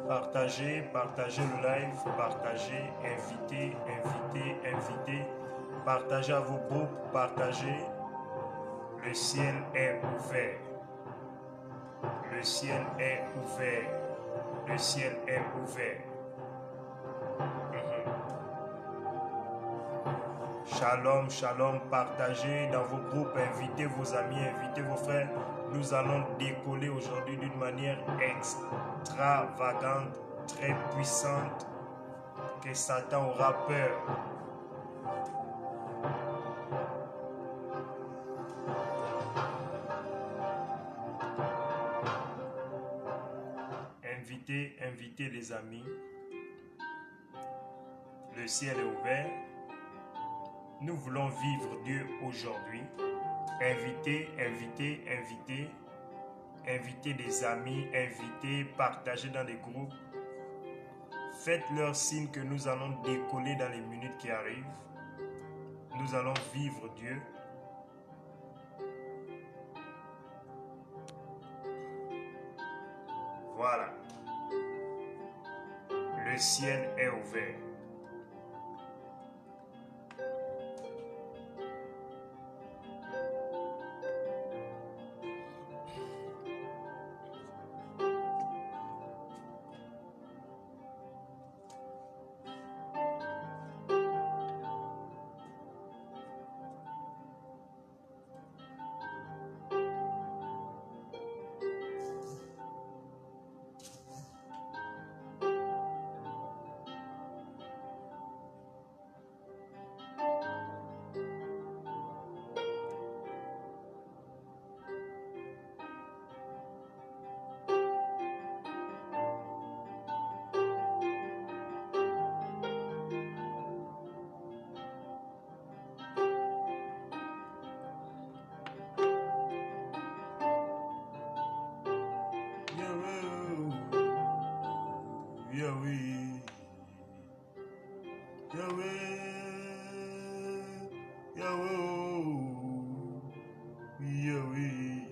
Partagez, partagez le live, partagez, invitez, invitez, invitez. Partagez à vos groupes, partagez. Le ciel est ouvert. Le ciel est ouvert. Le ciel est ouvert. Shalom, shalom, partagez dans vos groupes, invitez vos amis, invitez vos frères. Nous allons décoller aujourd'hui d'une manière extravagante, très puissante, que Satan aura peur. Invitez, invitez les amis. Le ciel est ouvert. Nous voulons vivre Dieu aujourd'hui. Invitez, invitez, invitez. Invitez des amis, invitez, partagez dans les groupes. Faites-leur signe que nous allons décoller dans les minutes qui arrivent. Nous allons vivre Dieu. Voilà. Le ciel est ouvert. Yahweh, Yahweh, Yahweh, Yahweh,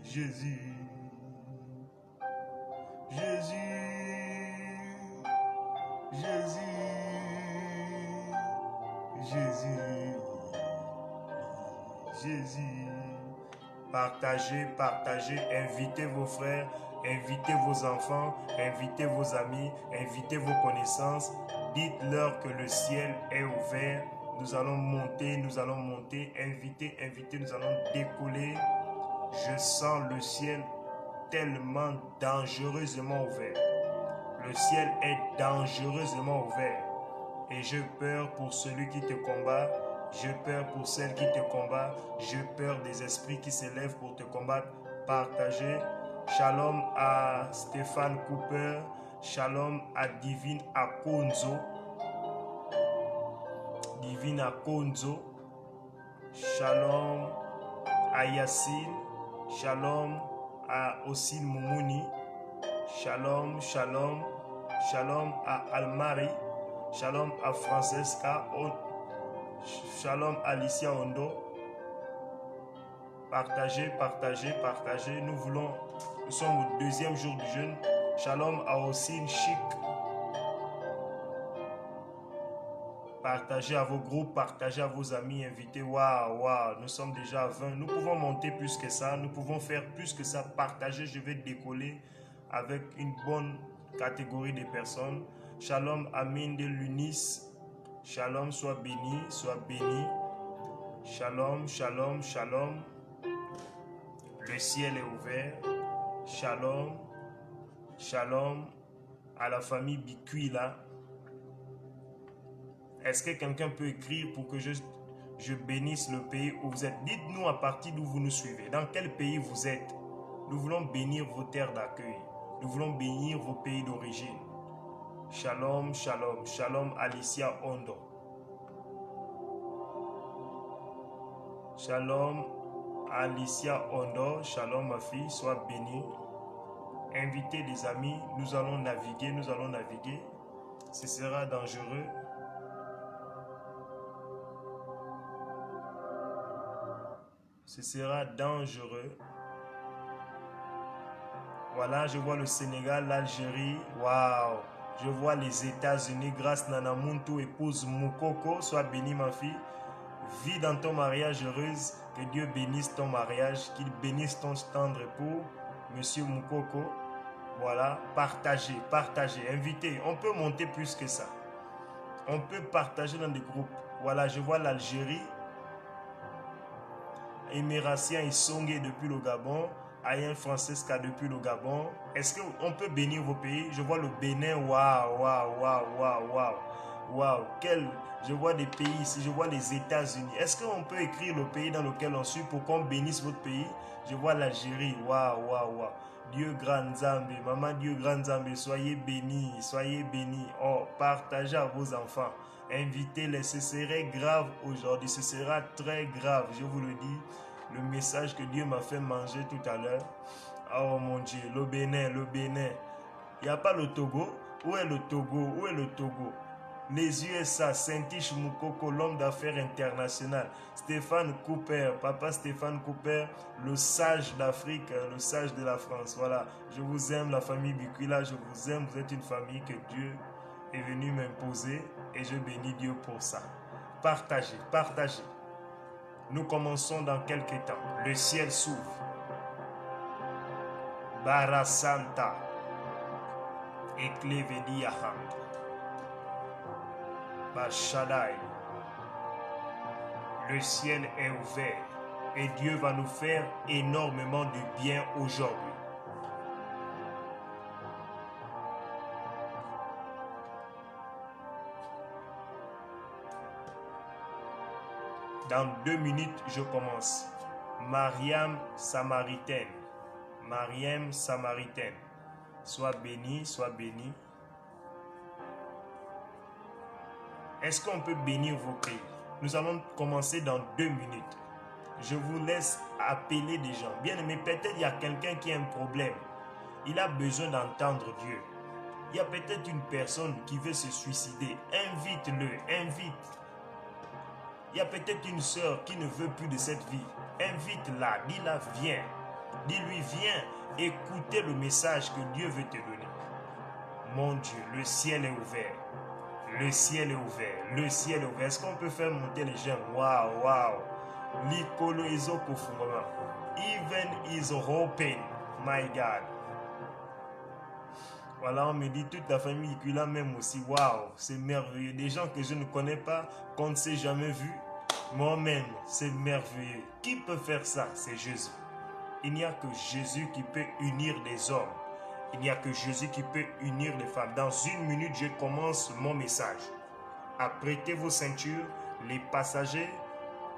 Jésus, Jésus, Jésus, Jésus, Jésus. Partagez, partagez, invitez vos frères, invitez vos enfants, invitez vos amis, invitez vos connaissances. Dites-leur que le ciel est ouvert. Nous allons monter, invitez, invitez, nous allons décoller. Je sens le ciel tellement dangereusement ouvert. Le ciel est dangereusement ouvert. Et j'ai peur pour celui qui te combat. J'ai peur pour celle qui te combat. J'ai peur des esprits qui s'élèvent pour te combattre. Partagez. Shalom à Stéphane Cooper. Shalom à Divine Akonzo. Divine Akonzo. Shalom à Yassine. Shalom à Osin Moumouni. Shalom, shalom. Shalom à Almari. Shalom à Francesca. Shalom Alicia Ondo. Partagez, partagez, partagez. Nous sommes au deuxième jour du jeûne. Shalom à Ossine Chic. Partagez à vos groupes, partagez à vos amis, invitez. Waouh, waouh, nous sommes déjà à 20. Nous pouvons monter plus que ça. Nous pouvons faire plus que ça. Partagez, je vais décoller avec une bonne catégorie de personnes. Shalom Amin de l'Unis. Shalom, sois béni, sois béni. Shalom, shalom, shalom. Le ciel est ouvert. Shalom, shalom à la famille Bikuila. Est-ce que quelqu'un peut écrire pour que je bénisse le pays où vous êtes? Dites-nous à partir d'où vous nous suivez. Dans quel pays vous êtes? Nous voulons bénir vos terres d'accueil. Nous voulons bénir vos pays d'origine. Shalom, shalom, shalom Alicia Ondo. Shalom Alicia Ondo, shalom ma fille, sois bénie. Invitez des amis, nous allons naviguer, nous allons naviguer. Ce sera dangereux. Ce sera dangereux. Voilà, je vois le Sénégal, l'Algérie. Waouh! Je vois les États-Unis. Grâce Nana Muntu, épouse Moukoko. Sois bénie, ma fille. Vis dans ton mariage heureuse. Que Dieu bénisse ton mariage. Qu'il bénisse ton tendre époux, Monsieur Moukoko. Voilà, partagez, partagez, invitez. On peut monter plus que ça. On peut partager dans des groupes. Voilà, je vois l'Algérie. Émiratien et Songé depuis le Gabon. Ayen Francesca depuis le Gabon. Est-ce qu'on peut bénir vos pays? Je vois le Bénin. Waouh, waouh, waouh, waouh, waouh. Waouh, je vois des pays ici, je vois les États-Unis. Est-ce qu'on peut écrire le pays dans lequel on suit pour qu'on bénisse votre pays? Je vois l'Algérie. Waouh, waouh, waouh. Dieu grand Zambé, maman Dieu grand Zambé, soyez bénis, soyez bénis. Oh, partagez à vos enfants. Invitez-les, ce serait grave aujourd'hui, ce sera très grave, je vous le dis. Le message que Dieu m'a fait manger tout à l'heure. Oh mon Dieu, le Bénin, le Bénin. Il n'y a pas le Togo. Où est le Togo? Où est le Togo? Les USA, Saint-Tiche Moukoko, l'homme d'affaires international. Stéphane Cooper, papa Stéphane Cooper, le sage d'Afrique, le sage de la France. Voilà, je vous aime, la famille Bikula, je vous aime. Vous êtes une famille que Dieu est venu m'imposer et je bénis Dieu pour ça. Partagez, partagez. Nous commençons dans quelques temps. Le ciel s'ouvre. Barasanta. Eklevedi Yaham. Bashadai. Le ciel est ouvert et Dieu va nous faire énormément de bien aujourd'hui. Dans 2 minutes, je commence. Mariam Samaritaine. Mariam Samaritaine. Sois béni, sois béni. Est-ce qu'on peut bénir vos pays? Nous allons commencer dans 2 minutes. Je vous laisse appeler des gens. Bien aimé, peut-être il y a quelqu'un qui a un problème. Il a besoin d'entendre Dieu. Il y a peut-être une personne qui veut se suicider. Invite-le, invite. Il y a peut-être une sœur qui ne veut plus de cette vie. Invite-la, dis-la, viens. Dis-lui, viens écouter le message que Dieu veut te donner. Mon Dieu, le ciel est ouvert. Le ciel est ouvert. Le ciel est ouvert. Est-ce qu'on peut faire monter les gens? Waouh, waouh. L'icolo is open. Even is open. My God. Voilà, on me dit toute la famille qui là même aussi. Waouh, c'est merveilleux. Des gens que je ne connais pas, qu'on ne s'est jamais vu. Moi-même, c'est merveilleux. Qui peut faire ça? C'est Jésus. Il n'y a que Jésus qui peut unir des hommes. Il n'y a que Jésus qui peut unir les femmes. Dans 1 minute, je commence mon message. Apprêtez vos ceintures, les passagers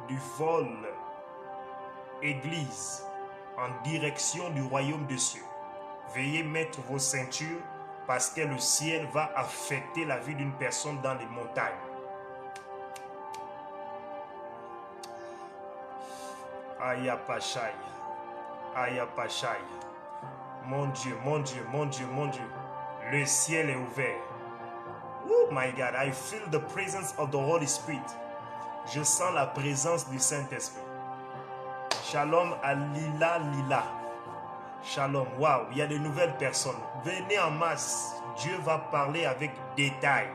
du vol Église en direction du royaume des cieux. Veuillez mettre vos ceintures parce que le ciel va affecter la vie d'une personne dans les montagnes. Ayapachaya, Ayapachaya. Mon Dieu, mon Dieu, mon Dieu, mon Dieu. Le ciel est ouvert. Oh my God, I feel the presence of the Holy Spirit. Je sens la présence du Saint-Esprit. Shalom à Lila Lila. Shalom. Waouh, il y a de nouvelles personnes. Venez en masse. Dieu va parler avec détail.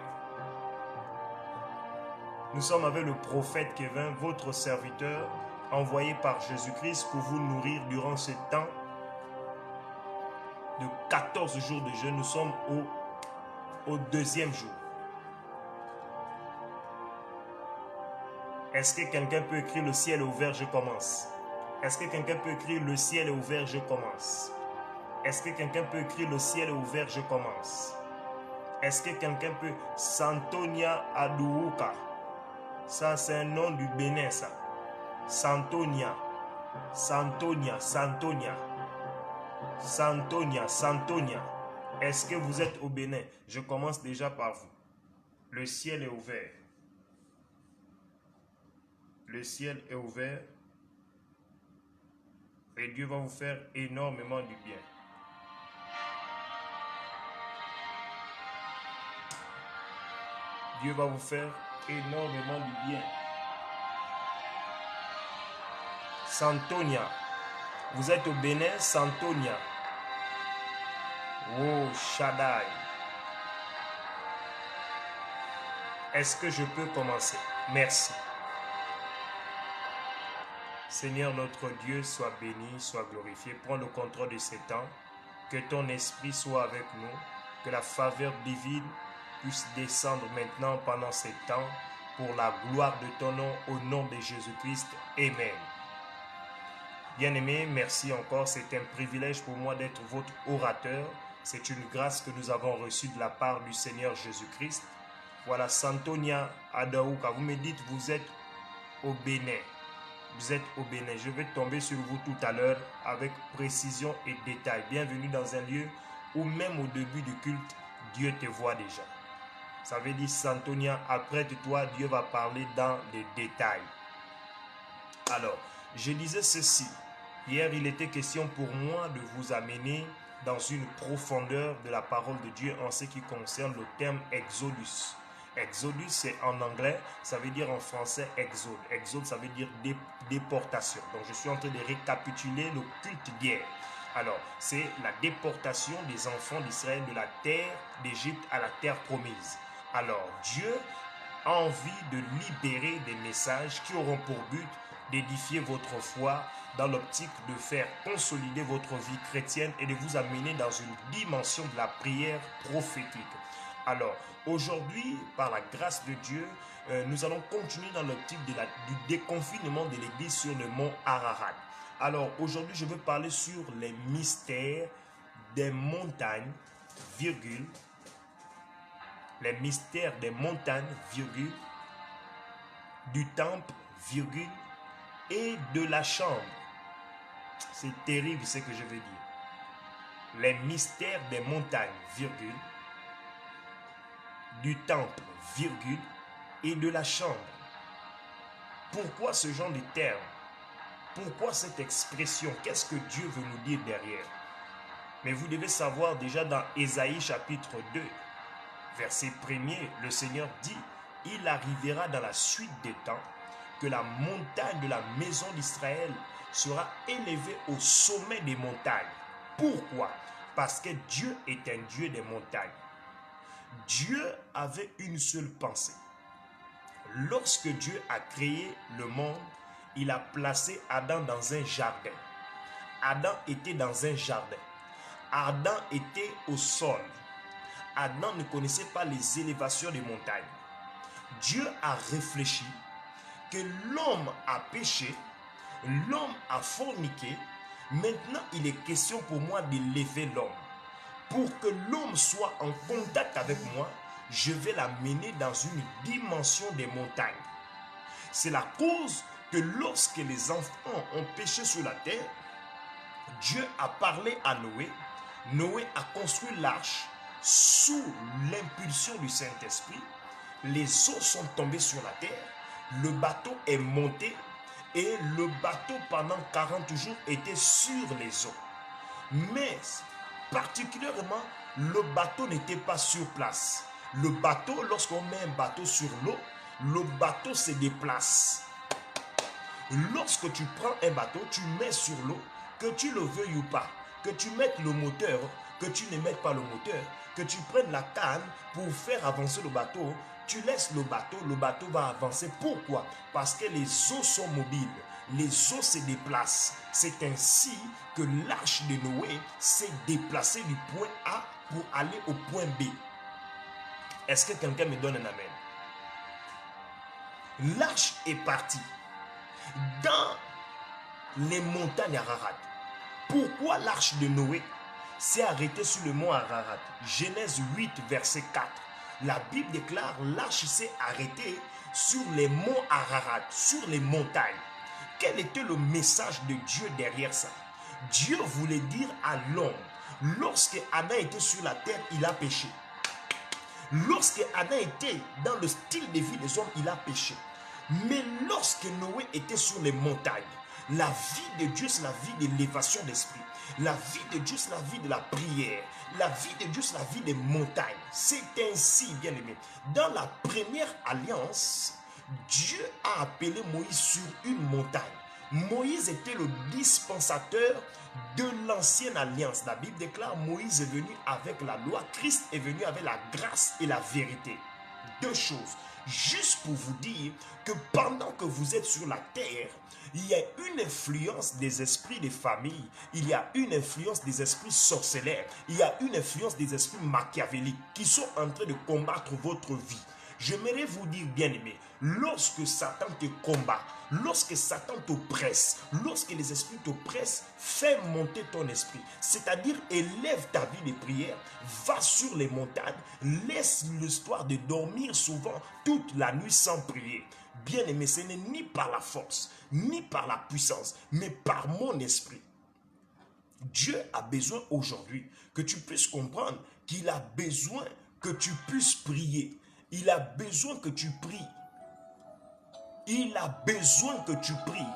Nous sommes avec le prophète Kevin, votre serviteur, envoyé par Jésus-Christ pour vous nourrir durant ce temps de 14 jours de jeûne. Nous sommes au 2e jour. Est-ce que quelqu'un peut écrire le ciel est ouvert, je commence? Est-ce que quelqu'un peut écrire le ciel est ouvert, je commence? Est-ce que quelqu'un peut écrire le ciel est ouvert, je commence? Est-ce que quelqu'un peut... Santonia Adououka. Ça, c'est un nom du Bénin, ça. Santonia. Santonia, Santonia. Santonia, Santonia. Est-ce que vous êtes au Bénin? Je commence déjà par vous. Le ciel est ouvert. Le ciel est ouvert. Et Dieu va vous faire énormément du bien. Dieu va vous faire énormément du bien. Santonia. Vous êtes au Bénin, Santonia. Oh Shaddai. Est-ce que je peux commencer? Merci. Seigneur notre Dieu, sois béni, sois glorifié. Prends le contrôle de ces temps. Que ton esprit soit avec nous. Que la faveur divine puisse descendre maintenant pendant ces temps pour la gloire de ton nom, au nom de Jésus-Christ. Amen. Bien-aimés, merci encore. C'est un privilège pour moi d'être votre orateur. C'est une grâce que nous avons reçue de la part du Seigneur Jésus-Christ. Voilà, Santonia Adaouka, vous me dites vous êtes au Bénin. Vous êtes au Bénin. Je vais tomber sur vous tout à l'heure avec précision et détail. Bienvenue dans un lieu où même au début du culte, Dieu te voit déjà. Ça veut dire, Santonia, apprête-toi, Dieu va parler dans les détails. Alors, je disais ceci. Hier, il était question pour moi de vous amener dans une profondeur de la parole de Dieu en ce qui concerne le terme Exodus. Exodus, c'est en anglais, ça veut dire en français exode. Exode, ça veut dire déportation. Donc, je suis en train de récapituler le culte d'hier. Alors, c'est la déportation des enfants d'Israël de la terre d'Égypte à la terre promise. Alors, Dieu a envie de libérer des messages qui auront pour but d'édifier votre foi dans l'optique de faire consolider votre vie chrétienne et de vous amener dans une dimension de la prière prophétique. Alors, aujourd'hui, par la grâce de Dieu, nous allons continuer dans l'optique du déconfinement de l'Église sur le mont Ararat. Alors, aujourd'hui, je veux parler sur les mystères des montagnes, virgule, les mystères des montagnes, virgule, du temple, virgule, et de la chambre. C'est terrible ce que je veux dire. Les mystères des montagnes, virgule, du temple, virgule, et de la chambre. Pourquoi ce genre de terme? Pourquoi cette expression? Qu'est-ce que Dieu veut nous dire derrière? Mais vous devez savoir déjà dans Ésaïe chapitre 2, verset 1er, le Seigneur dit, « Il arrivera dans la suite des temps que la montagne de la maison d'Israël sera élevée au sommet des montagnes. » Pourquoi? Parce que Dieu est un Dieu des montagnes. Dieu avait une seule pensée. Lorsque Dieu a créé le monde, il a placé Adam dans un jardin. Adam était dans un jardin. Adam était au sol. Adam ne connaissait pas les élévations des montagnes. Dieu a réfléchi que l'homme a péché, l'homme a forniqué. Maintenant, il est question pour moi d'élever l'homme. Pour que l'homme soit en contact avec moi, je vais l'amener dans une dimension des montagnes. C'est la cause que lorsque les enfants ont péché sur la terre, Dieu a parlé à Noé. Noé a construit l'arche sous l'impulsion du Saint-Esprit. Les eaux sont tombées sur la terre. Le bateau est monté et le bateau pendant 40 jours était sur les eaux. Mais particulièrement, le bateau n'était pas sur place. Le bateau, lorsqu'on met un bateau sur l'eau, le bateau se déplace. Lorsque tu prends un bateau, tu mets sur l'eau, que tu le veuilles ou pas, que tu mettes le moteur, que tu ne mettes pas le moteur, que tu prennes la canne pour faire avancer le bateau, tu laisses le bateau va avancer. Pourquoi? Parce que les eaux sont mobiles, les eaux se déplacent. C'est ainsi que l'arche de Noé s'est déplacée du point A pour aller au point B. Est-ce que quelqu'un me donne un amen? L'arche est partie dans les montagnes Ararat. Pourquoi l'arche de Noé s'est arrêtée sur le mont Ararat? Genèse 8, verset 4. La Bible déclare l'arche s'est arrêtée sur les monts Ararat, sur les montagnes. Quel était le message de Dieu derrière ça? Dieu voulait dire à l'homme, lorsque Adam était sur la terre, il a péché. Lorsque Adam était dans le style de vie des hommes, il a péché. Mais lorsque Noé était sur les montagnes, la vie de Dieu, c'est la vie d'élévation d'esprit. La vie de Dieu, c'est la vie de la prière. La vie de Dieu, c'est la vie des montagnes. C'est ainsi, bien aimé. Dans la première alliance, Dieu a appelé Moïse sur une montagne. Moïse était le dispensateur de l'ancienne alliance. La Bible déclare Moïse est venu avec la loi, Christ est venu avec la grâce et la vérité. Deux choses. Juste pour vous dire que pendant que vous êtes sur la terre, il y a une influence des esprits des familles, il y a une influence des esprits sorcellaires, il y a une influence des esprits machiavéliques qui sont en train de combattre votre vie. J'aimerais vous dire, bien-aimé, lorsque Satan te combat, lorsque Satan t'oppresse, lorsque les esprits t'oppressent, fais monter ton esprit. C'est-à-dire, élève ta vie de prière, va sur les montagnes, laisse l'histoire de dormir souvent toute la nuit sans prier. Bien-aimé, ce n'est ni par la force, ni par la puissance, mais par mon esprit. Dieu a besoin aujourd'hui que tu puisses comprendre qu'il a besoin que tu puisses prier. Il a besoin que tu pries. Il a besoin que tu pries.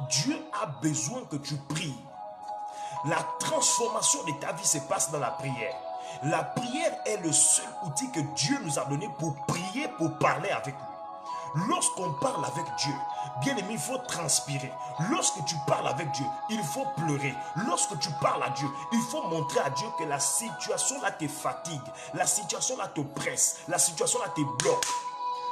Dieu a besoin que tu pries. La transformation de ta vie se passe dans la prière. La prière est le seul outil que Dieu nous a donné pour prier, pour parler avec lui. Lorsqu'on parle avec Dieu, bien aimé, il faut transpirer. Lorsque tu parles avec Dieu, il faut pleurer. Lorsque tu parles à Dieu, il faut montrer à Dieu que la situation là te fatigue, la situation là te presse, la situation là te bloque.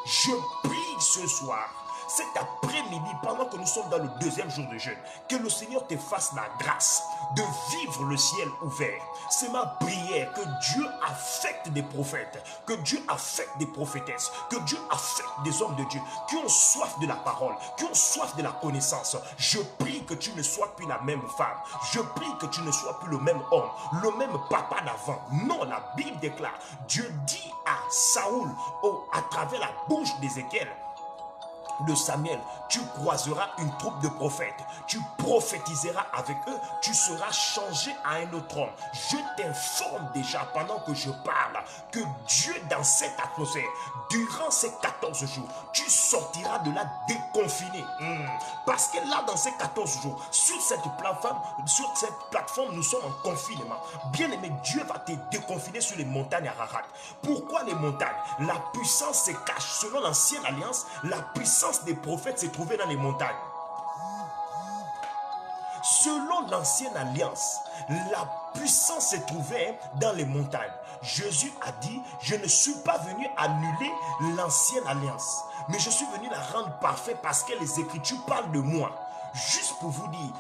Je prie ce soir, cet après-midi, pendant que nous sommes dans le deuxième jour de jeûne, que le Seigneur te fasse la grâce de vivre le ciel ouvert. C'est ma prière que Dieu affecte des prophètes, que Dieu affecte des prophétesses, que Dieu affecte des hommes de Dieu qui ont soif de la parole, qui ont soif de la connaissance. Je prie que tu ne sois plus la même femme. Je prie que tu ne sois plus le même homme, le même papa d'avant. Non, la Bible déclare, Dieu dit à Saoul, à travers la bouche d'Ézéchiel, de Samuel, tu croiseras une troupe de prophètes, tu prophétiseras avec eux, tu seras changé à un autre homme. Je t'informe déjà pendant que je parle que Dieu dans cette atmosphère, durant ces 14 jours, tu sortiras de là déconfiné. Parce que là dans ces 14 jours, sur cette plateforme, nous sommes en confinement. Bien aimé, Dieu va te déconfiner sur les montagnes Ararat. Pourquoi les montagnes? La puissance se cache. Selon l'ancienne alliance, la puissance des prophètes se trouvait dans les montagnes. Selon l'ancienne alliance, la puissance se trouvait dans les montagnes. Jésus a dit, je ne suis pas venu annuler l'ancienne alliance, mais je suis venu la rendre parfaite parce que les Écritures parlent de moi. Juste pour vous dire,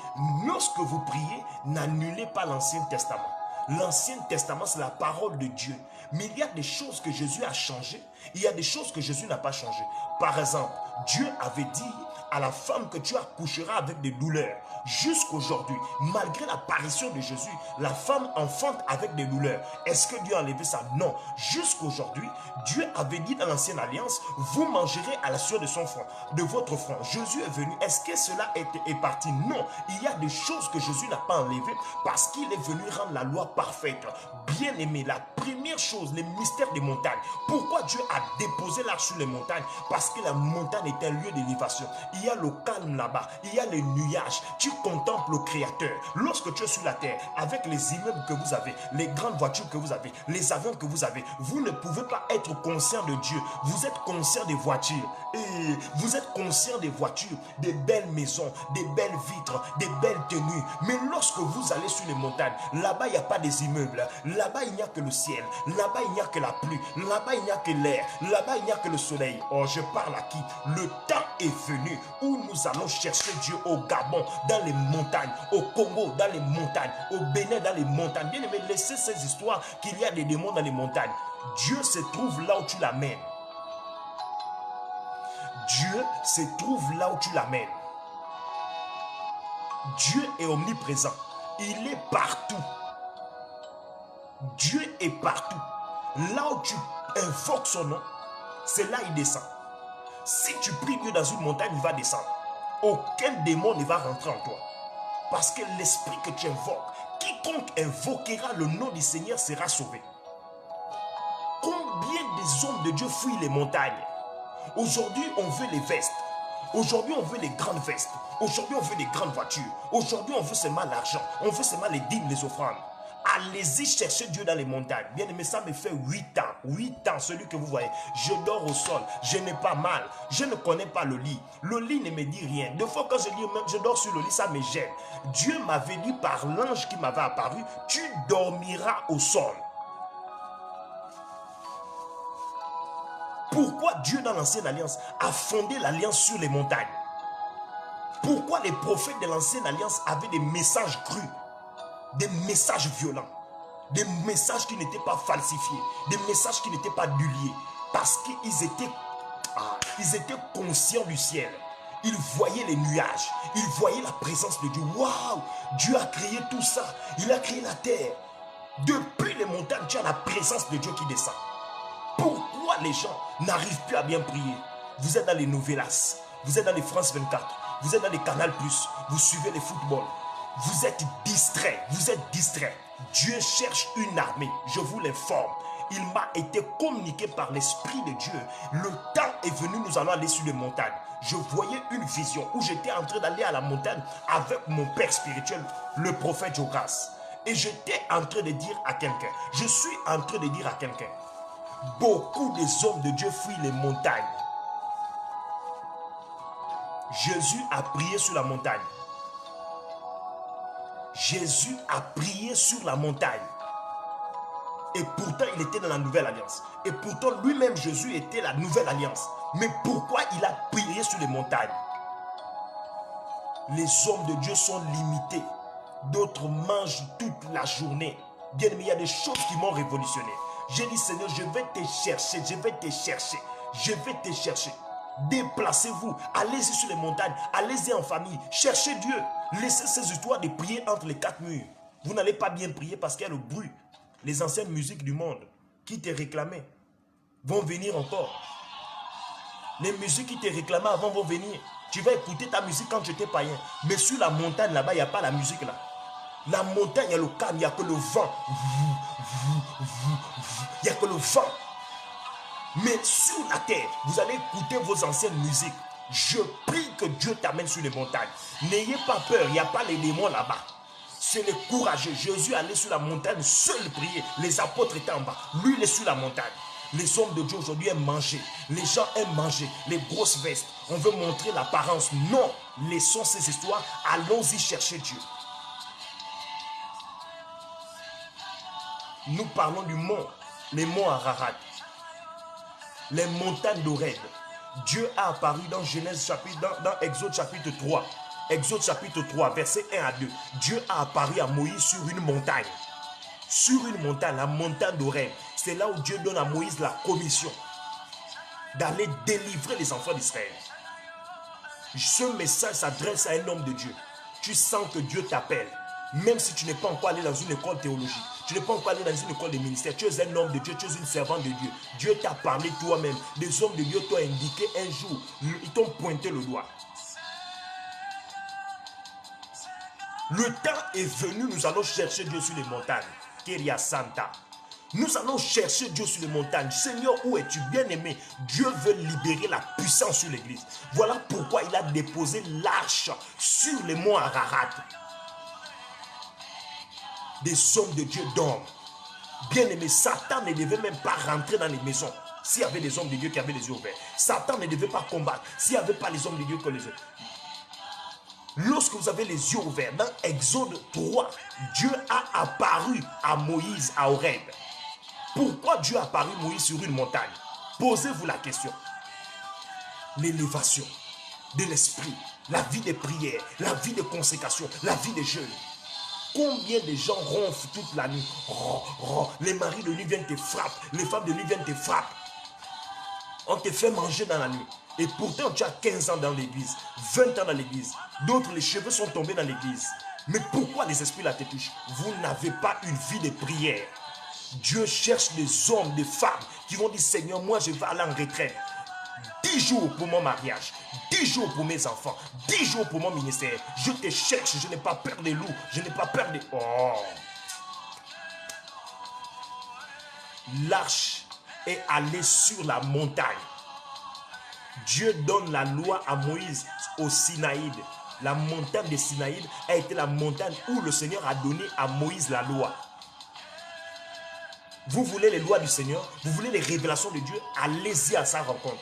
lorsque vous priez, n'annulez pas l'Ancien Testament. L'Ancien Testament, c'est la parole de Dieu. Mais il y a des choses que Jésus a changées, il y a des choses que Jésus n'a pas changées. Par exemple, Dieu avait dit à la femme que tu accoucheras avec des douleurs. Jusqu'aujourd'hui, malgré l'apparition de Jésus, la femme enfante avec des douleurs. Est-ce que Dieu a enlevé ça? Non. Jusqu'aujourd'hui, Dieu avait dit dans l'ancienne alliance, vous mangerez à la sueur de son front, de votre front. Jésus est venu. Est-ce que cela est parti? Non. Il y a des choses que Jésus n'a pas enlevées parce qu'il est venu rendre la loi parfaite. Bien aimé, la première chose, les mystères des montagnes. Pourquoi Dieu a déposé l'arche sur les montagnes? Parce que la montagne est un lieu d'élévation. Il y a le calme là-bas, il y a les nuages. Tu contemples le Créateur. Lorsque tu es sur la terre, avec les immeubles que vous avez, les grandes voitures que vous avez, les avions que vous avez, vous ne pouvez pas être conscient de Dieu. Vous êtes conscient des voitures. Et vous êtes conscient des voitures, des belles maisons, des belles vitres, des belles tenues. Mais lorsque vous allez sur les montagnes, là-bas, il n'y a pas des immeubles. Là-bas, il n'y a que le ciel. Là-bas, il n'y a que la pluie. Là-bas, il n'y a que l'air. Là-bas, il n'y a que le soleil. Oh, je parle à qui? Le temps est venu où nous allons chercher Dieu au Gabon, dans les montagnes, au Congo, dans les montagnes, au Bénin, dans les montagnes. Bien aimé, laissez ces histoires qu'il y a des démons dans les montagnes. Dieu se trouve là où tu l'amènes. Dieu se trouve là où tu l'amènes. Dieu est omniprésent. Il est partout. Dieu est partout. Là où tu invoques son nom, c'est là il descend. Si tu pries Dieu dans une montagne, il va descendre. Aucun démon ne va rentrer en toi. Parce que l'esprit que tu invoques, quiconque invoquera le nom du Seigneur sera sauvé. Combien des hommes de Dieu fuient les montagnes? Aujourd'hui, on veut les vestes. Aujourd'hui, on veut les grandes vestes. Aujourd'hui, on veut les grandes voitures. Aujourd'hui, on veut seulement l'argent. On veut seulement les dîmes, les offrandes. allez-y chercher Dieu dans les montagnes. Bien aimé, ça me fait 8 ans. 8 ans, celui que vous voyez. Je dors au sol, je n'ai pas mal. Je ne connais pas le lit. Le lit ne me dit rien. Des fois, quand je dors sur le lit, ça me gêne. Dieu m'avait dit par l'ange qui m'avait apparu, tu dormiras au sol. Pourquoi Dieu dans l'ancienne alliance a fondé l'alliance sur les montagnes? Pourquoi les prophètes de l'ancienne alliance avaient des messages crus, des messages violents, des messages qui n'étaient pas falsifiés, des messages qui n'étaient pas duliés? Parce qu'ils étaient conscients du ciel. Ils voyaient les nuages, ils voyaient la présence de Dieu. Waouh! Dieu a créé tout ça, il a créé la terre. Depuis les montagnes, tu as la présence de Dieu qui descend. Pourquoi les gens n'arrivent plus à bien prier? Vous êtes dans les novelas, vous êtes dans les France 24, vous êtes dans les Canal+, vous suivez les footballs. Vous êtes distraits, vous êtes distraits. Dieu cherche une armée, je vous l'informe. Il m'a été communiqué par l'Esprit de Dieu. Le temps est venu, nous allons aller sur les montagnes. Je voyais une vision où j'étais en train d'aller à la montagne avec mon père spirituel, le prophète Jogas. Et j'étais en train de dire à quelqu'un, je suis en train de dire à quelqu'un, beaucoup des hommes de Dieu fuient les montagnes. Jésus a prié sur la montagne. Jésus a prié sur la montagne. Et pourtant, il était dans la nouvelle alliance. Et pourtant, lui-même, Jésus était la nouvelle alliance. Mais pourquoi il a prié sur les montagnes? Les hommes de Dieu sont limités. D'autres mangent toute la journée. Bien aimé, il y a des choses qui m'ont révolutionné. J'ai dit, Seigneur, je vais te chercher, je vais te chercher, je vais te chercher. Déplacez-vous, allez-y sur les montagnes, allez-y en famille, cherchez Dieu. Laissez ces histoires de prier entre les 4 murs. Vous n'allez pas bien prier parce qu'il y a le bruit. Les anciennes musiques du monde qui te réclamaient vont venir encore. Les musiques qui te réclamaient avant vont venir. Tu vas écouter ta musique quand tu étais païen. Mais sur la montagne là-bas, il n'y a pas la musique là. La montagne, il y a le calme, il n'y a que le vent. Il n'y a que le vent. Mais sur la terre, vous allez écouter vos anciennes musiques. Je prie que Dieu t'amène sur les montagnes. N'ayez pas peur, il n'y a pas les démons là-bas. C'est les courageux. Jésus allait sur la montagne seul prier. Les apôtres étaient en bas. Lui, il est sur la montagne. Les hommes de Dieu aujourd'hui aiment manger. Les gens aiment manger. Les grosses vestes. On veut montrer l'apparence. Non, laissons ces histoires. Allons-y chercher Dieu. Nous parlons du mont, les monts Ararat, les montagnes d'Horeb. Dieu a apparu dans Genèse chapitre, dans Exode chapitre 3. Exode chapitre 3, verset 1 à 2. Dieu a apparu à Moïse sur une montagne. Sur une montagne, la montagne d'Horeb. C'est là où Dieu donne à Moïse la commission d'aller délivrer les enfants d'Israël. Ce message s'adresse à un homme de Dieu. Tu sens que Dieu t'appelle. Même si tu n'es pas encore allé dans une école théologique, tu n'es pas encore allé dans une école de ministère, tu es un homme de Dieu, tu es une servante de Dieu. Dieu t'a parlé toi-même. Des hommes de Dieu t'ont indiqué un jour, ils t'ont pointé le doigt. Le temps est venu, nous allons chercher Dieu sur les montagnes. Keria Santa. Nous allons chercher Dieu sur les montagnes. Seigneur, où es-tu, bien-aimé? Dieu veut libérer la puissance sur l'église. Voilà pourquoi il a déposé l'arche sur les monts Ararat. Des hommes de Dieu dorment. Bien-aimé, Satan ne devait même pas rentrer dans les maisons s'il y avait des hommes de Dieu qui avaient les yeux ouverts. Satan ne devait pas combattre s'il n'y avait pas les hommes de Dieu que les yeux. Lorsque vous avez les yeux ouverts, dans Exode 3, Dieu a apparu à Moïse à Horeb. Pourquoi Dieu a apparu à Moïse sur une montagne? Posez-vous la question. L'élévation de l'esprit, la vie de prière, la vie de consécration, la vie de jeûne. Combien de gens ronflent toute la nuit? Les maris de nuit viennent te frapper, les femmes de nuit viennent te frapper. On te fait manger dans la nuit. Et pourtant, tu as 15 ans dans l'église, 20 ans dans l'église. D'autres, les cheveux sont tombés dans l'église. Mais pourquoi les esprits là te touchent? Vous n'avez pas une vie de prière. Dieu cherche des hommes, des femmes qui vont dire, Seigneur, moi je vais aller en retraite. 10 jours pour mon mariage, 10 jours pour mes enfants, 10 jours pour mon ministère. Je te cherche, je n'ai pas peur des loups, je n'ai pas peur des... Oh! L'arche est allée sur la montagne. Dieu donne la loi à Moïse au Sinaïd. La montagne de Sinaïd a été la montagne où le Seigneur a donné à Moïse la loi. Vous voulez les lois du Seigneur, vous voulez les révélations de Dieu, allez-y à sa rencontre.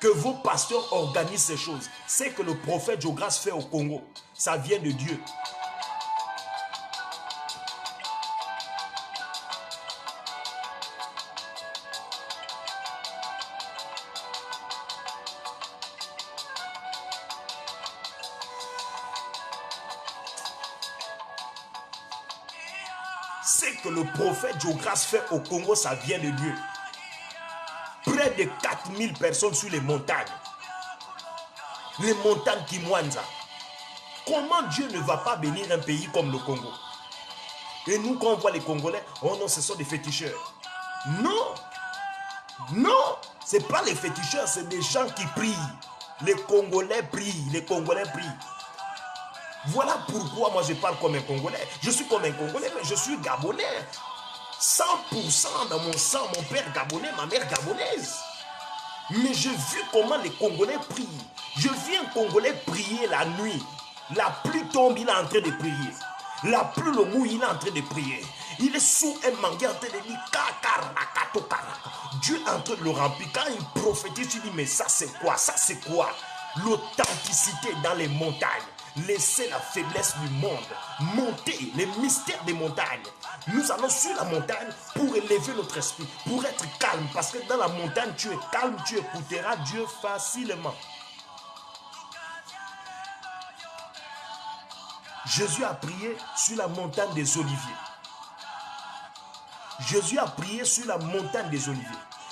Que vos pasteurs organisent ces choses. C'est que le prophète Jogras fait au Congo. Ça vient de Dieu. C'est que le prophète Jogras fait au Congo, ça vient de Dieu. Près de 4000 personnes sur les montagnes. Les montagnes Kimwanza. Comment Dieu ne va pas bénir un pays comme le Congo? Et nous, quand on voit les Congolais, oh non, ce sont des féticheurs. Non, non, ce n'est pas les féticheurs, c'est des gens qui prient. Les Congolais prient, les Congolais prient. Voilà pourquoi moi je parle comme un Congolais. Je suis comme un Congolais, mais je suis Gabonais. 100% dans mon sang, mon père Gabonais, ma mère Gabonaise. Mais je vis comment les Congolais prient. Je vis un Congolais prier la nuit. La pluie tombe, il est en train de prier. La pluie le mouille, il est en train de prier. Il est sous un manguier en train de dire Dieu est en train de le remplir. Quand il prophétise, il dit mais ça c'est quoi? Ça c'est quoi? L'authenticité dans les montagnes. Laissez la faiblesse du monde. Monter les mystères des montagnes. Nous allons sur la montagne pour élever notre esprit, pour être calme. Parce que dans la montagne, tu es calme, tu écouteras Dieu facilement. Jésus a prié sur la montagne des Oliviers. Jésus a prié sur la montagne des Oliviers.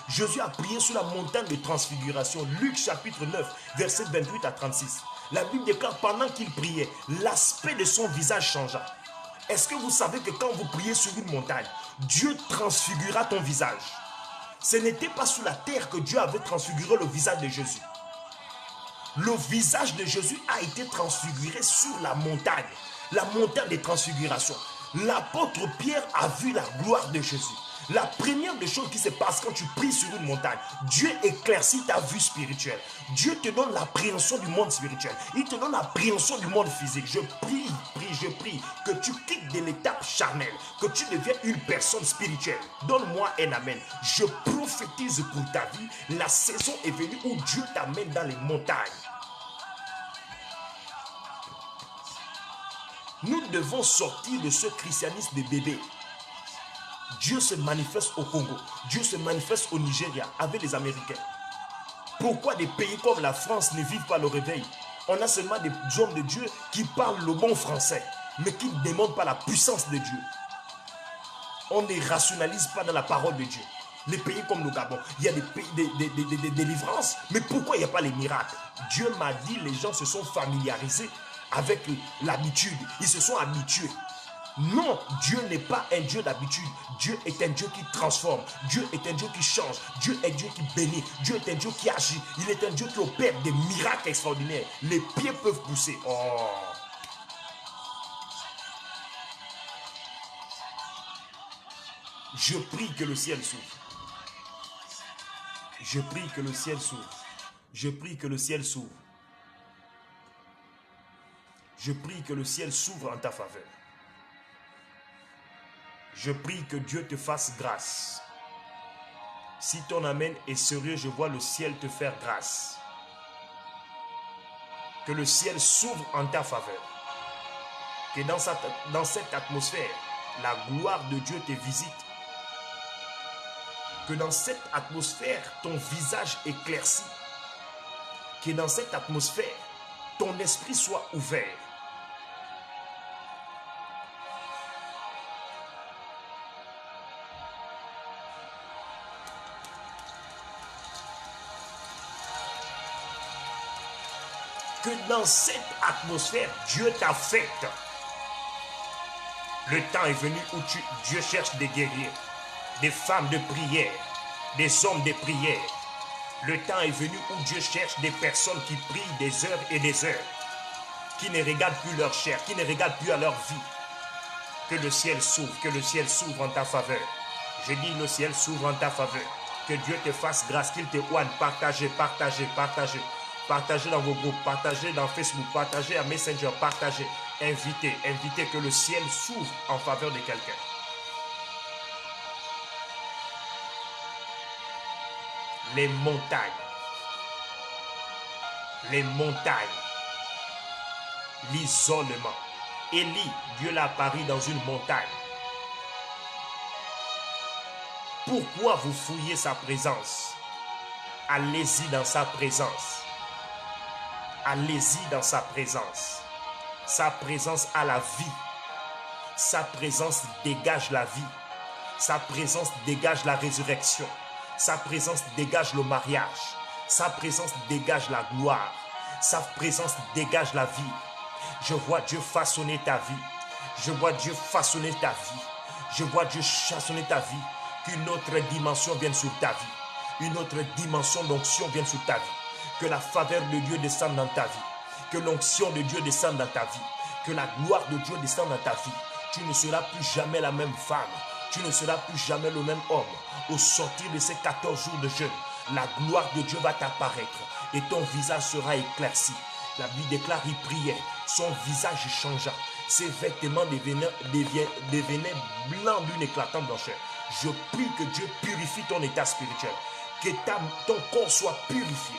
Jésus a prié sur la montagne de transfiguration. Luc chapitre 9, versets 28 à 36. La Bible déclare pendant qu'il priait, l'aspect de son visage changea. Est-ce que vous savez que quand vous priez sur une montagne, Dieu transfigura ton visage? Ce n'était pas sur la terre que Dieu avait transfiguré le visage de Jésus. Le visage de Jésus a été transfiguré sur la montagne des transfigurations. L'apôtre Pierre a vu la gloire de Jésus. La première des choses qui se passe quand tu pries sur une montagne, Dieu éclaircit ta vue spirituelle. Dieu te donne l'appréhension du monde spirituel. Il te donne l'appréhension du monde physique. Je prie que tu quittes de l'étape charnelle, que tu deviennes une personne spirituelle. Donne-moi un amen. Je prophétise pour ta vie. La saison est venue où Dieu t'amène dans les montagnes. Nous devons sortir de ce christianisme de bébé. Dieu se manifeste au Congo. Dieu se manifeste au Nigeria avec les Américains. Pourquoi des pays comme la France ne vivent pas le réveil? On a seulement des hommes de Dieu qui parlent le bon français, mais qui ne demandent pas la puissance de Dieu. On ne rationalise pas dans la parole de Dieu. Les pays comme le Gabon, il y a des pays des délivrances, mais pourquoi il n'y a pas les miracles? Dieu m'a dit, les gens se sont familiarisés avec l'habitude. Ils se sont habitués. Non, Dieu n'est pas un Dieu d'habitude. Dieu est un Dieu qui transforme. Dieu est un Dieu qui change. Dieu est un Dieu qui bénit. Dieu est un Dieu qui agit. Il est un Dieu qui opère des miracles extraordinaires. Les pieds peuvent pousser. Oh! Je prie que le ciel s'ouvre. Je prie que le ciel s'ouvre. Je prie que le ciel s'ouvre. Je prie que le ciel s'ouvre en ta faveur. Je prie que Dieu te fasse grâce. Si ton amen est sérieux, je vois le ciel te faire grâce. Que le ciel s'ouvre en ta faveur. Que dans cette atmosphère, la gloire de Dieu te visite. Que dans cette atmosphère, ton visage éclairci. Que dans cette atmosphère, ton esprit soit ouvert. Que dans cette atmosphère, Dieu t'affecte. Le temps est venu où Dieu cherche des guerriers, des femmes de prière, des hommes de prière. Le temps est venu où Dieu cherche des personnes qui prient des heures et des heures, qui ne regardent plus leur chair, qui ne regardent plus à leur vie. Que le ciel s'ouvre en ta faveur. Je dis le ciel s'ouvre en ta faveur. Que Dieu te fasse grâce, qu'il te oigne. Partagez. Partagez dans vos groupes, partagez dans Facebook, partagez à Messenger, partagez, invitez que le ciel s'ouvre en faveur de quelqu'un. les montagnes. Les montagnes. L'isolement. Élie, Dieu l'a apparu dans une montagne. Pourquoi vous fouillez sa présence? Allez-y dans sa présence. Allez-y dans sa présence. Sa présence a la vie. Sa présence dégage la vie. Sa présence dégage la résurrection. Sa présence dégage le mariage. Sa présence dégage la gloire. Sa présence dégage la vie. Je vois Dieu façonner ta vie. Je vois Dieu façonner ta vie. Je vois Dieu façonner ta vie. Qu'une autre dimension vienne sur ta vie. Une autre dimension d'onction vienne sur ta vie. Que la faveur de Dieu descende dans ta vie. Que l'onction de Dieu descende dans ta vie. Que la gloire de Dieu descende dans ta vie. Tu ne seras plus jamais la même femme. Tu ne seras plus jamais le même homme. Au sortir de ces 14 jours de jeûne, la gloire de Dieu va t'apparaître et ton visage sera éclairci. La Bible déclare, il priait, son visage changea. Ses vêtements devenaient blancs d'une éclatante blancheur. Je prie que Dieu purifie ton état spirituel. Que ton corps soit purifié.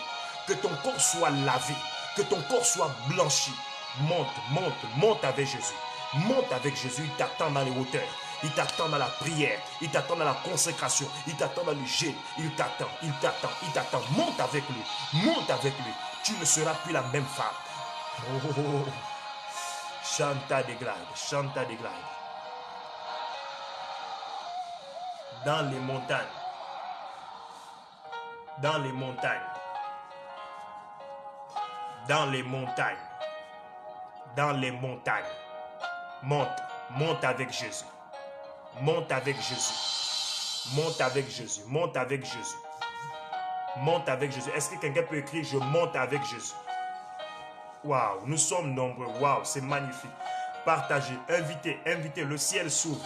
Que ton corps soit lavé. Que ton corps soit blanchi. Monte, monte, monte avec Jésus. Monte avec Jésus, il t'attend dans les hauteurs. Il t'attend dans la prière. Il t'attend dans la consécration. Il t'attend dans le jeûne. Il t'attend, il t'attend, il t'attend. Monte avec lui. Monte avec lui. Tu ne seras plus la même femme. Oh, oh, oh. Chanta de glade. Chanta de glade. Dans les montagnes. Dans les montagnes. Dans les montagnes. Dans les montagnes. Monte. Monte avec Jésus. Monte avec Jésus. Monte avec Jésus. Monte avec Jésus. Monte avec Jésus. Est-ce que quelqu'un peut écrire je monte avec Jésus? Waouh, nous sommes nombreux. Waouh, c'est magnifique. Partagez, invitez, invitez. Le ciel s'ouvre.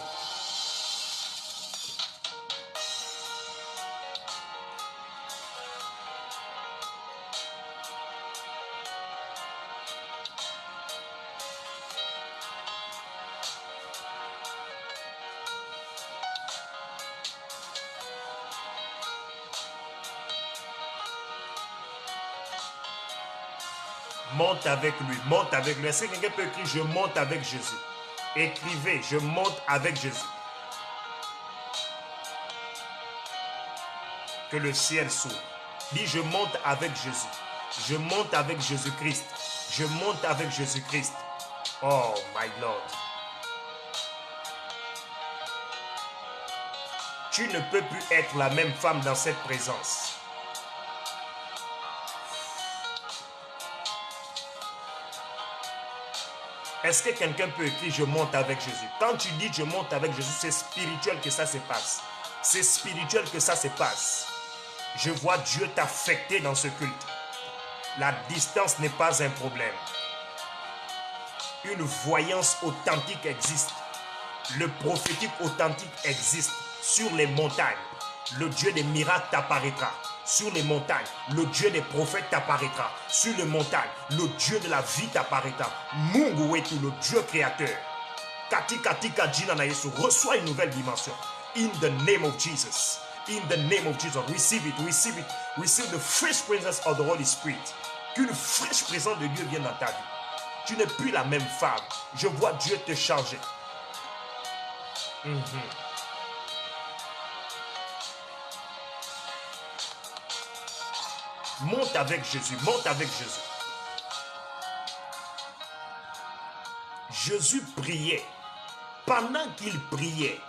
Monte avec lui, monte avec lui. Est-ce que quelqu'un peut écrire je monte avec Jésus? Écrivez, je monte avec Jésus. Que le ciel s'ouvre. Dis je monte avec Jésus. Je monte avec Jésus-Christ. Je monte avec Jésus-Christ. Oh my Lord. Tu ne peux plus être la même femme dans cette présence. Est-ce que quelqu'un peut écrire je monte avec Jésus? Quand tu dis je monte avec Jésus, c'est spirituel que ça se passe. C'est spirituel que ça se passe. Je vois Dieu t'affecter dans ce culte. La distance n'est pas un problème. Une voyance authentique existe. Le prophétique authentique existe sur les montagnes. Le Dieu des miracles t'apparaîtra. Sur les montagnes, le Dieu des prophètes t'apparaîtra. Sur les montagnes, le Dieu de la vie t'apparaîtra. Mungu wetu, le Dieu créateur. Katika jina na Yesu, reçois une nouvelle dimension. In the name of Jesus. In the name of Jesus. Receive it, receive it. Receive the fresh presence of the Holy Spirit. Qu'une fraîche présence de Dieu vienne dans ta vie. Tu n'es plus la même femme. Je vois Dieu te changer. Monte avec Jésus, monte avec Jésus. Jésus priait. Pendant qu'il priait,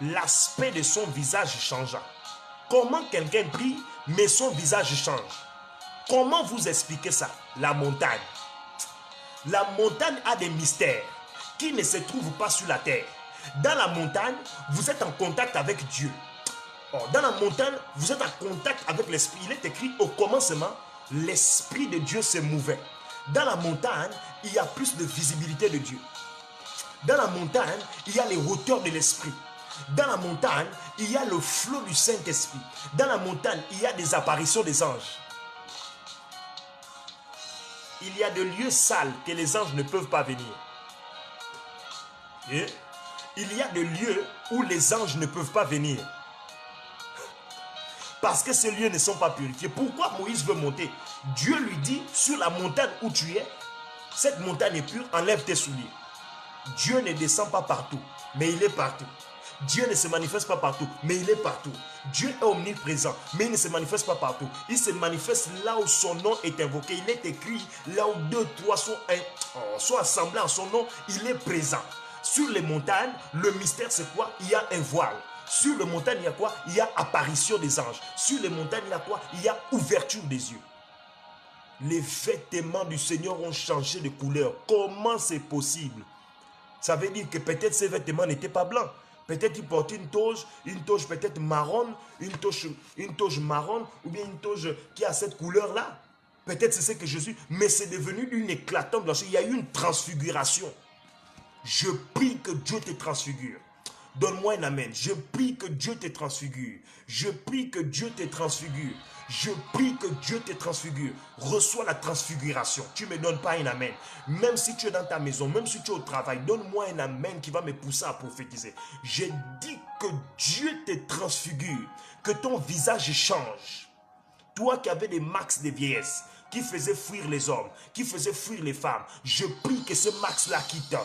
l'aspect de son visage changea. Comment quelqu'un prie, mais son visage change? Comment vous expliquez ça? La montagne. La montagne a des mystères qui ne se trouvent pas sur la terre. Dans la montagne, vous êtes en contact avec Dieu. Or, dans la montagne, vous êtes en contact avec l'Esprit. Il est écrit au commencement, l'Esprit de Dieu se mouvait. Dans la montagne, il y a plus de visibilité de Dieu. Dans la montagne, il y a les hauteurs de l'Esprit. Dans la montagne, il y a le flot du Saint-Esprit. Dans la montagne, il y a des apparitions des anges. Il y a des lieux sales que les anges ne peuvent pas venir. Et il y a des lieux où les anges ne peuvent pas venir. Parce que ces lieux ne sont pas purifiés. Pourquoi Moïse veut monter? Dieu lui dit, sur la montagne où tu es, cette montagne est pure, enlève tes souliers. Dieu ne descend pas partout, mais il est partout. Dieu ne se manifeste pas partout, mais il est partout. Dieu est omniprésent, mais il ne se manifeste pas partout. Il se manifeste là où son nom est invoqué. Il est écrit là où deux, trois sont assemblés en son nom. Il est présent. Sur les montagnes, le mystère c'est quoi? Il y a un voile. Sur les montagnes, il y a quoi? Il y a apparition des anges. Sur les montagnes, il y a quoi? Il y a ouverture des yeux. Les vêtements du Seigneur ont changé de couleur. Comment c'est possible? Ça veut dire que peut-être ces vêtements n'étaient pas blancs. Peut-être il portait une toge peut-être marron, une toge marron, ou bien une toge qui a cette couleur-là. Peut-être c'est ce que Jésus, mais c'est devenu une éclatante blancheur. Il y a eu une transfiguration. Je prie que Dieu te transfigure. Donne-moi un amen. Je prie que Dieu te transfigure. Je prie que Dieu te transfigure. Je prie que Dieu te transfigure. Reçois la transfiguration. Tu ne me donnes pas un amen. Même si tu es dans ta maison, même si tu es au travail, donne-moi un amen qui va me pousser à prophétiser. Je dis que Dieu te transfigure. Que ton visage change. Toi qui avais des marques de vieillesse, qui faisait fuir les hommes, qui faisait fuir les femmes, je prie que ce max-là quitte.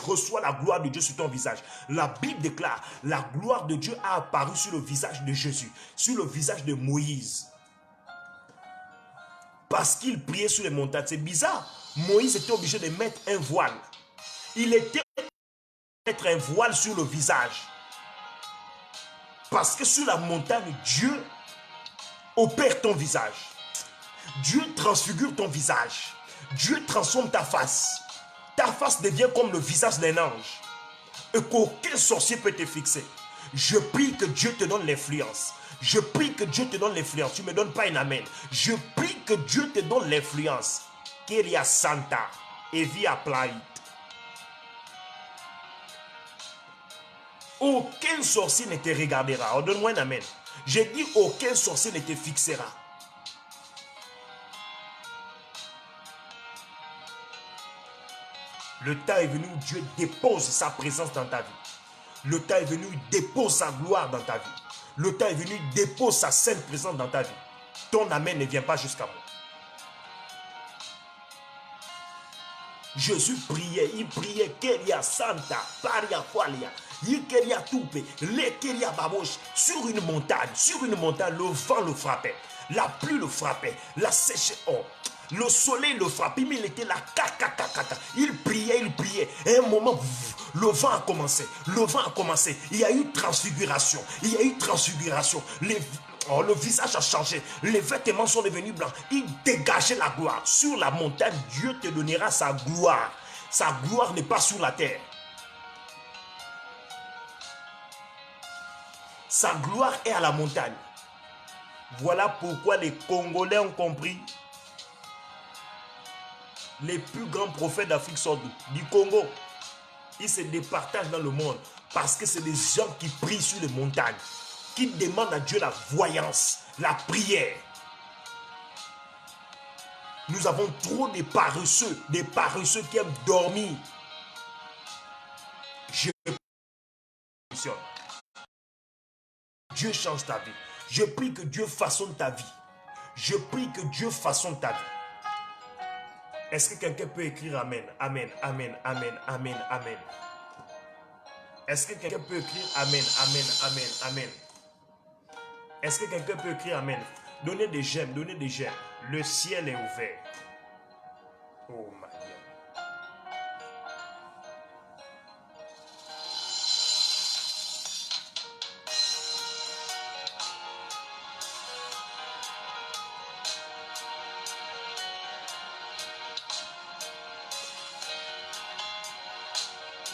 Reçois la gloire de Dieu sur ton visage. La Bible déclare, la gloire de Dieu a apparu sur le visage de Jésus, sur le visage de Moïse. Parce qu'il priait sur les montagnes. C'est bizarre. Moïse était obligé de mettre un voile. Il était obligé de mettre un voile sur le visage. Parce que sur la montagne, Dieu opère ton visage. Dieu transfigure ton visage. Dieu transforme ta face. Ta face devient comme le visage d'un ange. Et qu'aucun sorcier peut te fixer. Je prie que Dieu te donne l'influence. Je prie que Dieu te donne l'influence. Tu ne me donnes pas un amen. Je prie que Dieu te donne l'influence. Kelia Santa. Evia Plaid. Aucun sorcier ne te regardera. Oh, donne-moi un amen. J'ai dit aucun sorcier ne te fixera. Le temps est venu où Dieu dépose sa présence dans ta vie. Le temps est venu où il dépose sa gloire dans ta vie. Le temps est venu où il dépose sa sainte présence dans ta vie. Ton amen ne vient pas jusqu'à moi. Jésus priait, il priait, Kelia Santa, Paria Qualia, Yikelia Toupe, Lekelia Baboche, sur une montagne, le vent le frappait, la pluie le frappait, la sécheresse, le soleil le frappait, mais il était là, il priait, et à un moment, le vent a commencé, il y a eu transfiguration, le visage a changé, les vêtements sont devenus blancs, il dégageait la gloire. Sur la montagne, Dieu te donnera sa gloire. Sa gloire n'est pas sur la terre. Sa gloire est à la montagne. Voilà pourquoi les Congolais ont compris. Les plus grands prophètes d'Afrique sortent du Congo. Ils se départagent dans le monde parce que c'est des gens qui prient sur les montagnes, qui demandent à Dieu la voyance, la prière. Nous avons trop de paresseux qui aiment dormir. Dieu change ta vie. Je prie que Dieu façonne ta vie. Je prie que Dieu façonne ta vie. Est-ce que quelqu'un peut écrire Amen, Amen, Amen, Amen, Amen, Amen? Est-ce que quelqu'un peut écrire Amen, Amen, Amen, Amen? Est-ce que quelqu'un peut écrire Amen? Donnez des j'aime, donnez des j'aime. Le ciel est ouvert. Oh my God.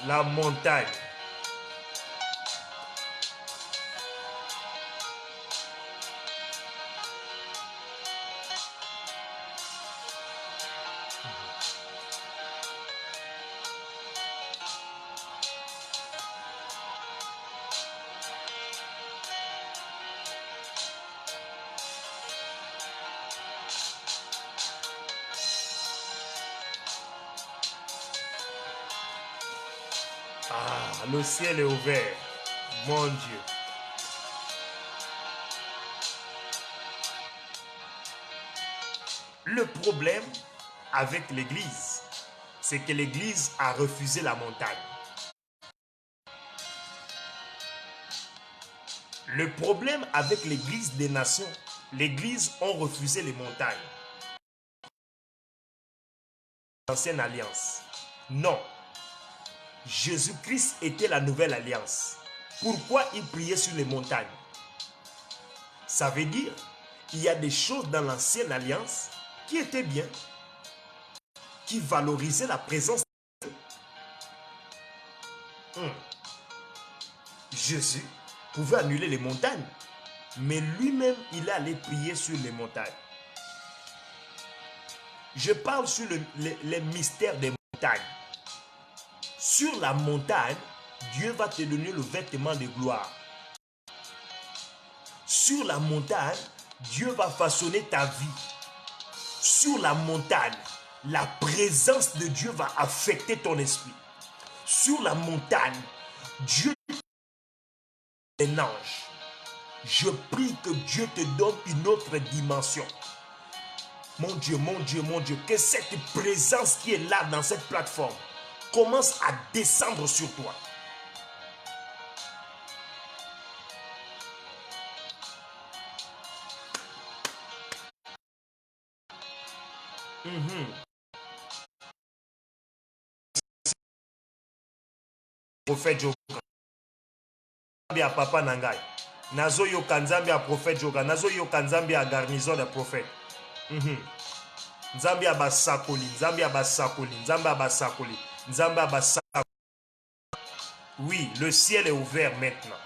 La montagne. Ah, le ciel est ouvert. Mon Dieu. Le problème avec l'Église, c'est que l'Église a refusé la montagne. Le problème avec l'Église des nations, l'Église a refusé les montagnes. L'ancienne alliance. Non. Jésus-Christ était la nouvelle alliance. Pourquoi il priait sur les montagnes? Ça veut dire qu'il y a des choses dans l'ancienne alliance qui étaient bien, qui valorisaient la présence de Dieu. Jésus pouvait annuler les montagnes, mais lui-même, il allait prier sur les montagnes. Je parle sur les mystères des montagnes. Sur la montagne, Dieu va te donner le vêtement de gloire. Sur la montagne, Dieu va façonner ta vie. Sur la montagne, la présence de Dieu va affecter ton esprit. Sur la montagne, Dieu est un ange. Je prie que Dieu te donne une autre dimension. Mon Dieu, mon Dieu, mon Dieu, que cette présence qui est là dans cette plateforme commence à descendre sur toi. Prophète Joga. Nzambe a papa nangai. Nazo yo kanzambe a prophète Joga. Nazo yo kanzambe a garnison de prophète. Nzambe a basakoli. Nzambe a basakoli. Nzambe a basakoli. Nzambe a basakoli. Oui, le ciel est ouvert maintenant.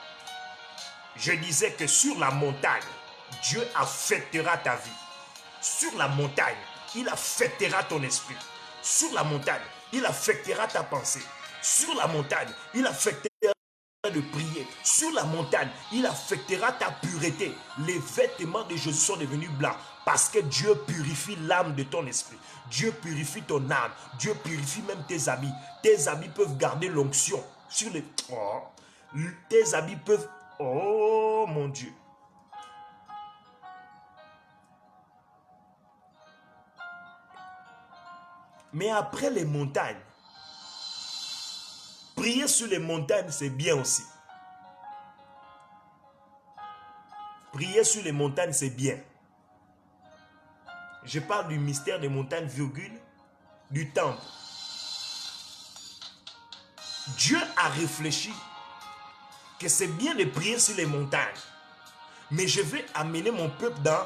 Je disais que sur la montagne, Dieu affectera ta vie. Sur la montagne, il affectera ton esprit. Sur la montagne, il affectera ta pensée. Sur la montagne, il affectera de prier. Sur la montagne, il affectera ta pureté. Les vêtements de Jésus sont devenus blancs parce que Dieu purifie l'âme de ton esprit. Dieu purifie ton âme. Dieu purifie même tes habits. Tes habits peuvent garder l'onction sur les... Oh. Tes habits peuvent... Oh mon Dieu. Mais après les montagnes, prier sur les montagnes, c'est bien aussi. Prier sur les montagnes, c'est bien. Je parle du mystère des montagnes, virgule, du temple. Dieu a réfléchi que c'est bien de prier sur les montagnes. Mais je vais amener mon peuple dans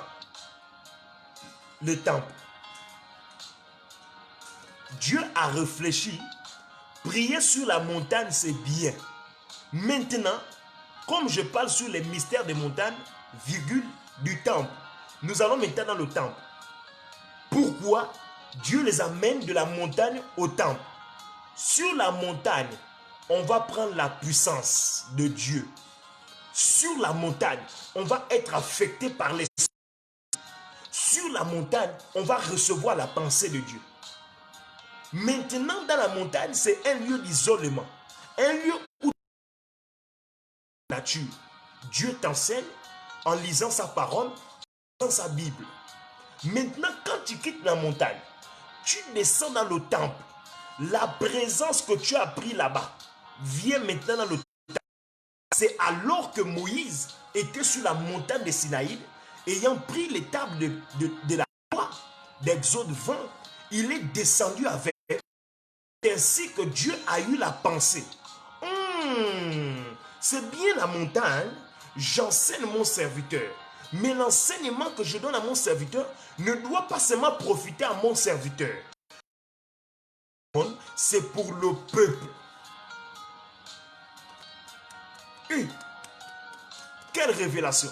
le temple. Dieu a réfléchi. Prier sur la montagne, c'est bien. Maintenant, comme je parle sur les mystères des montagnes, virgule, du temple, nous allons maintenant dans le temple. Pourquoi Dieu les amène de la montagne au temple? Sur la montagne, on va prendre la puissance de Dieu. Sur la montagne, on va être affecté par l'esprit. Sur la montagne, on va recevoir la pensée de Dieu. Maintenant, dans la montagne, c'est un lieu d'isolement. Un lieu où la nature. Dieu t'enseigne en lisant sa parole, dans sa Bible. Maintenant, quand tu quittes la montagne, tu descends dans le temple. La présence que tu as pris là-bas vient maintenant dans le temple. C'est alors que Moïse était sur la montagne de Sinaï, ayant pris les tables de la loi d'Exode 20, il est descendu avec. C'est ainsi que Dieu a eu la pensée. C'est bien la montagne, j'enseigne mon serviteur. Mais l'enseignement que je donne à mon serviteur ne doit pas seulement profiter à mon serviteur. C'est pour le peuple. Et quelle révélation!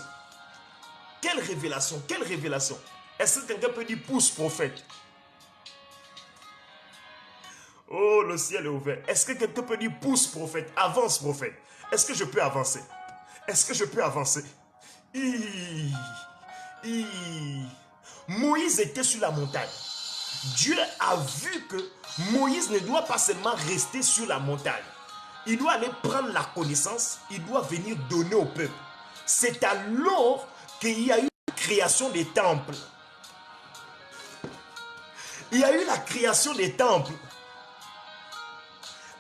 Quelle révélation! Quelle révélation! Est-ce que quelqu'un peut dire pousse prophète? Oh, le ciel est ouvert. Est-ce que quelqu'un peut dire pousse prophète? Avance prophète. Est-ce que je peux avancer? Est-ce que je peux avancer? Moïse était sur la montagne. Dieu a vu que Moïse ne doit pas seulement rester sur la montagne. Il doit aller prendre la connaissance. Il doit venir donner au peuple. C'est alors qu'il y a eu la création des temples. Il y a eu la création des temples.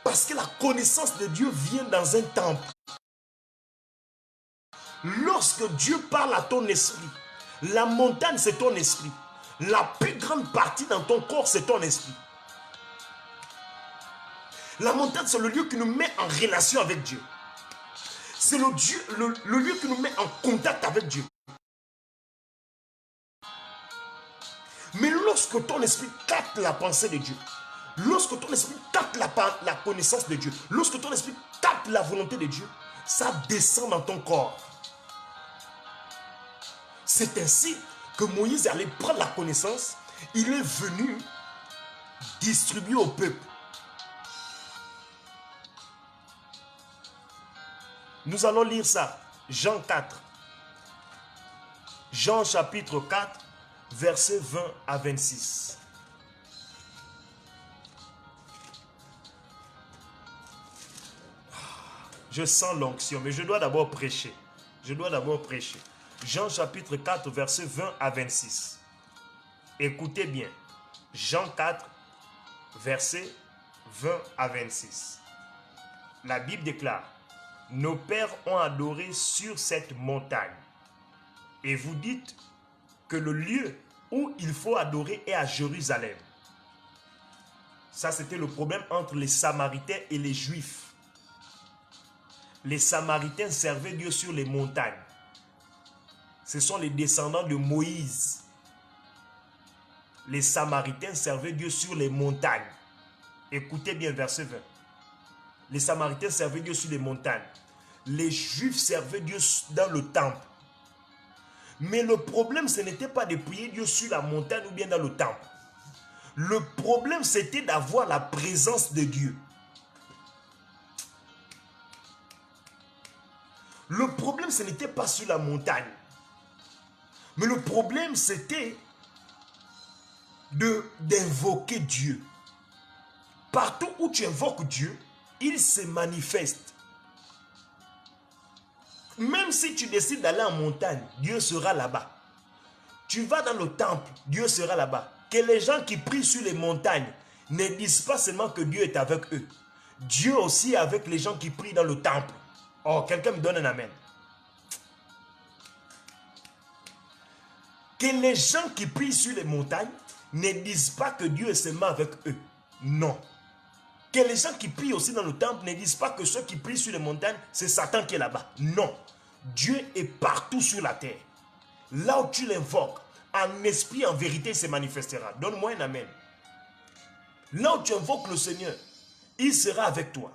Parce que la connaissance de Dieu vient dans un temple. Lorsque Dieu parle à ton esprit, la montagne c'est ton esprit. La plus grande partie dans ton corps c'est ton esprit. La montagne c'est le lieu qui nous met en relation avec Dieu. C'est le lieu qui nous met en contact avec Dieu. Mais lorsque ton esprit capte la pensée de Dieu, lorsque ton esprit capte la connaissance de Dieu, lorsque ton esprit capte la volonté de Dieu, ça descend dans ton corps. C'est ainsi que Moïse allait prendre la connaissance. Il est venu distribuer au peuple. Nous allons lire ça. Jean 4. Jean chapitre 4, versets 20 à 26. Je sens l'onction, mais je dois d'abord prêcher. Jean chapitre 4, versets 20 à 26. Écoutez bien. Jean 4, versets 20 à 26. La Bible déclare: nos pères ont adoré sur cette montagne. Et vous dites que le lieu où il faut adorer est à Jérusalem. Ça, c'était le problème entre les Samaritains et les Juifs. Les Samaritains servaient Dieu sur les montagnes. Ce sont les descendants de Moïse. Les Samaritains servaient Dieu sur les montagnes. Écoutez bien verset 20. Les Samaritains servaient Dieu sur les montagnes. Les Juifs servaient Dieu dans le temple. Mais le problème, ce n'était pas de prier Dieu sur la montagne ou bien dans le temple. Le problème, c'était d'avoir la présence de Dieu. Le problème, ce n'était pas sur la montagne. Mais le problème, c'était d'invoquer Dieu. Partout où tu invoques Dieu, il se manifeste. Même si tu décides d'aller en montagne, Dieu sera là-bas. Tu vas dans le temple, Dieu sera là-bas. Que les gens qui prient sur les montagnes ne disent pas seulement que Dieu est avec eux. Dieu aussi est avec les gens qui prient dans le temple. Oh, quelqu'un me donne un amen. Que les gens qui prient sur les montagnes ne disent pas que Dieu est seulement avec eux. Non. Que les gens qui prient aussi dans le temple ne disent pas que ceux qui prient sur les montagnes, c'est Satan qui est là-bas. Non. Dieu est partout sur la terre. Là où tu l'invoques, en esprit, en vérité, il se manifestera. Donne-moi un amen. Là où tu invoques le Seigneur, il sera avec toi.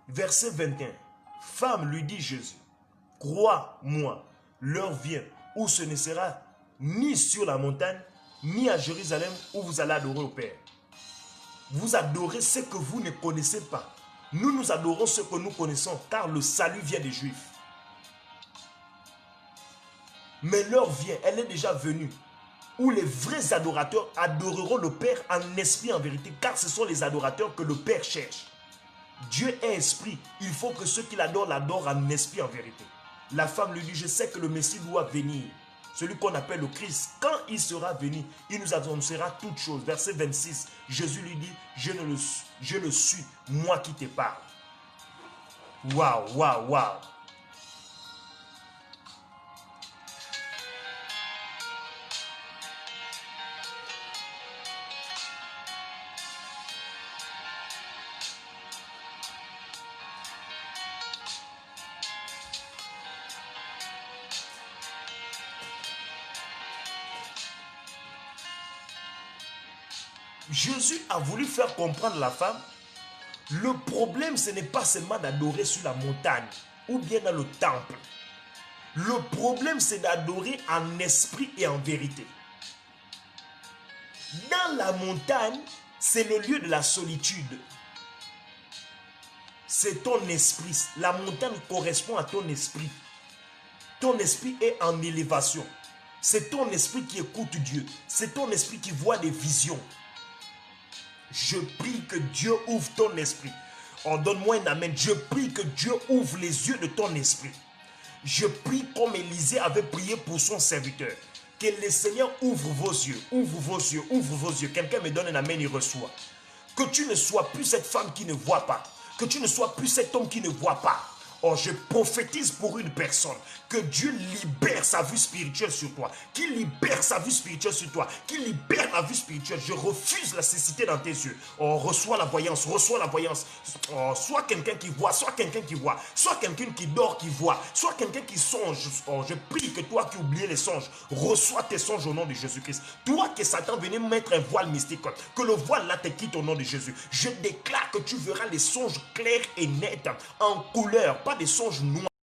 Verset 21. Femme, lui dit Jésus, crois-moi, l'heure vient où ce ne sera ni sur la montagne, ni à Jérusalem où vous allez adorer au Père. Vous adorez ce que vous ne connaissez pas. Nous adorons ce que nous connaissons, car le salut vient des Juifs. Mais l'heure vient, elle est déjà venue, où les vrais adorateurs adoreront le Père en esprit et en vérité, car ce sont les adorateurs que le Père cherche. Dieu est esprit, il faut que ceux qui l'adorent l'adorent en esprit et en vérité. La femme lui dit, je sais que le Messie doit venir, celui qu'on appelle le Christ. Quand il sera venu, il nous annoncera toutes choses. Verset 26, Jésus lui dit, je le suis, moi qui te parle. Waouh, waouh, waouh. Jésus a voulu faire comprendre la femme, le problème ce n'est pas seulement d'adorer sur la montagne ou bien dans le temple. Le problème c'est d'adorer en esprit et en vérité. Dans la montagne, c'est le lieu de la solitude. C'est ton esprit. La montagne correspond à ton esprit. Ton esprit est en élévation. C'est ton esprit qui écoute Dieu. C'est ton esprit qui voit des visions. Je prie que Dieu ouvre ton esprit. Oh, donne-moi un amen. Je prie que Dieu ouvre les yeux de ton esprit. Je prie comme Élisée avait prié pour son serviteur. Que le Seigneur ouvre vos yeux, ouvre vos yeux, ouvre vos yeux. Quelqu'un me donne un amen, il reçoit. Que tu ne sois plus cette femme qui ne voit pas. Que tu ne sois plus cet homme qui ne voit pas. Oh, je prophétise pour une personne que Dieu libère sa vue spirituelle sur toi, qu'il libère sa vue spirituelle sur toi, qu'il libère la vue spirituelle. Je refuse la cécité dans tes yeux. Oh, reçois la voyance, reçois la voyance. Oh, soit quelqu'un qui voit, soit quelqu'un qui voit, soit quelqu'un qui dort qui voit, soit quelqu'un qui songe. Oh, je prie que toi qui oublies les songes, reçois tes songes au nom de Jésus-Christ. Toi que Satan venait mettre un voile mystique, que le voile là te quitte au nom de Jésus. Je déclare que tu verras les songes clairs et nets, en couleur, pas des songes noirs.